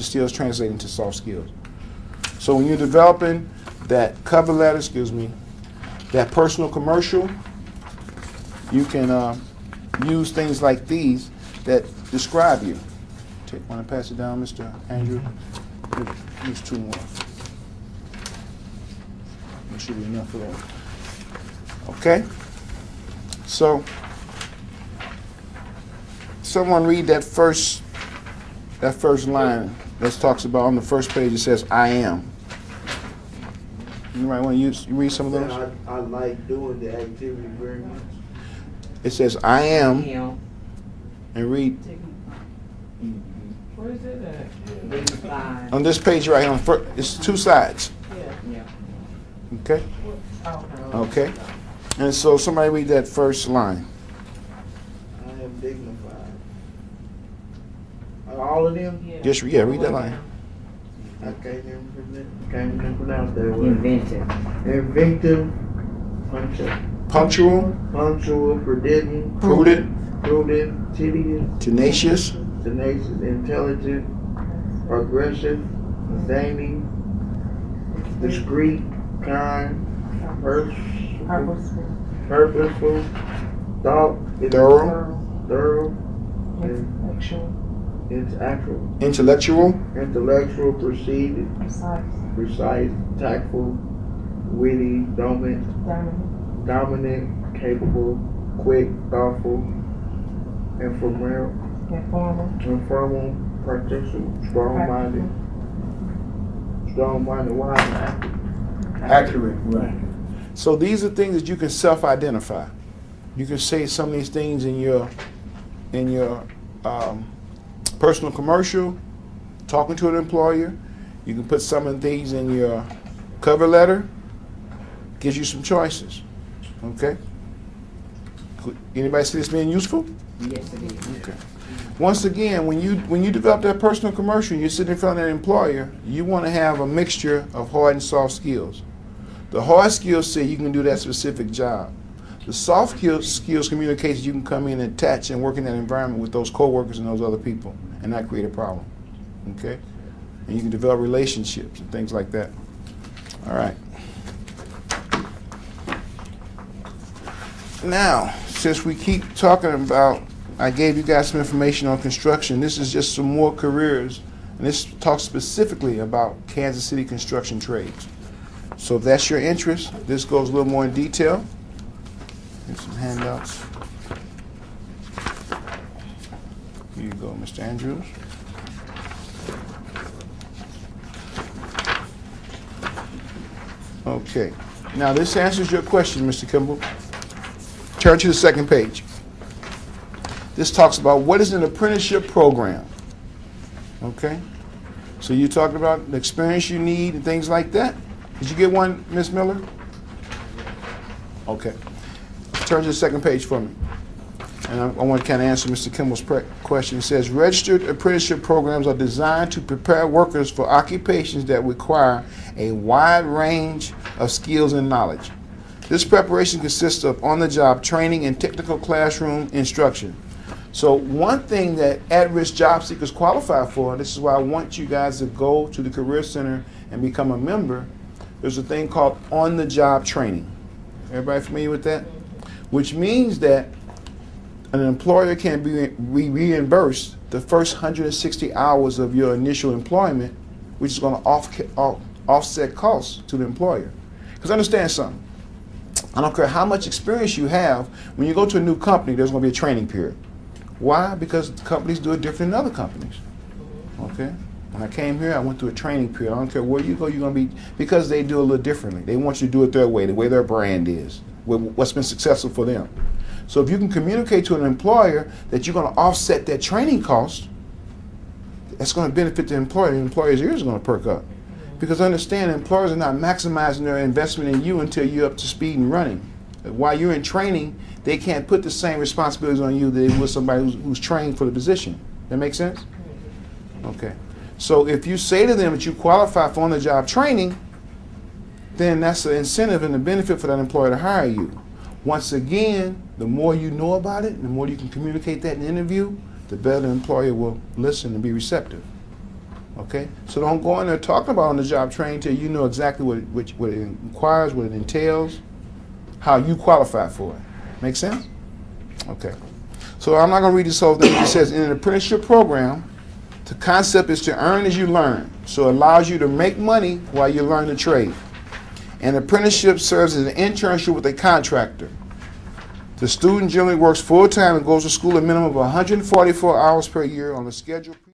skills translating to soft skills. So when you're developing that cover letter, that personal commercial, you can use things like these that describe you. Want to pass it down, Mr. Andrew? Use two more. There should be enough for that. Okay? So, someone read that first line that talks about on the first page. It says, "I am." You might want to you read some of those? I like doing the activity very much. It says, "I am," and read. Where is it at? On this page right here, it's two sides. Yeah. Okay? Okay. And so somebody read that first line. I am dignified. Are all of them? Just read that line. I can't even pronounce that word. Inventive. Punctual, prudent, tedious, tenacious, intelligent, aggressive, zany, discreet, kind, purposeful, thorough, intellectual, precise, tactful, witty, dominant, capable, quick, thoughtful, informal, practical, strong-minded, wise, and accurate. Right. So these are things that you can self-identify. You can say some of these things in your personal commercial, talking to an employer. You can put some of these in your cover letter. Gives you some choices. Okay? Anybody see this being useful? Yes, it is. Okay. Once again, when you develop that personal commercial, you're sitting in front of that employer, you want to have a mixture of hard and soft skills. The hard skills say you can do that specific job. The soft skills communicates you can come in and attach and work in that environment with those coworkers and those other people and not create a problem. Okay? And you can develop relationships and things like that. All right. Now, since we keep talking about, I gave you guys some information on construction. This is just some more careers, and this talks specifically about Kansas City construction trades. So if that's your interest, this goes a little more in detail. Here's some handouts. Here you go, Mr. Andrews. Okay. Now this answers your question, Mr. Kimball. Turn to the second page. This talks about what is an apprenticeship program. Okay? So you talked about the experience you need and things like that. Did you get one, Ms. Miller? Okay. Turn to the second page for me. And I want to kind of answer Mr. Kimball's question. It says, registered apprenticeship programs are designed to prepare workers for occupations that require a wide range of skills and knowledge. This preparation consists of on-the-job training and technical classroom instruction. So one thing that at-risk job seekers qualify for, and this is why I want you guys to go to the Career Center and become a member, there's a thing called on-the-job training. Everybody familiar with that? Which means that an employer can be reimbursed the first 160 hours of your initial employment, which is going to offset costs to the employer. Because understand something. I don't care how much experience you have, when you go to a new company, there's going to be a training period. Why? Because companies do it different than other companies. Okay? When I came here, I went through a training period. I don't care where you go, you're going to be, because they do it a little differently. They want you to do it their way, the way their brand is, what's been successful for them. So if you can communicate to an employer that you're going to offset that training cost, that's going to benefit the employer. The employer's ears are going to perk up. Because understand, employers are not maximizing their investment in you until you're up to speed and running. While you're in training, they can't put the same responsibilities on you that they would somebody who's trained for the position. That make sense? Okay. So if you say to them that you qualify for on-the-job training, then that's an incentive and a benefit for that employer to hire you. Once again, the more you know about it, the more you can communicate that in the interview, the better the employer will listen and be receptive. Okay? So don't go in there talking about on-the-job training till you know exactly what it requires, what it entails, how you qualify for it. Make sense? Okay. So I'm not going to read this whole thing. It says, in an apprenticeship program, the concept is to earn as you learn. So it allows you to make money while you learn the trade. An apprenticeship serves as an internship with a contractor. The student generally works full-time and goes to school a minimum of 144 hours per year on a schedule.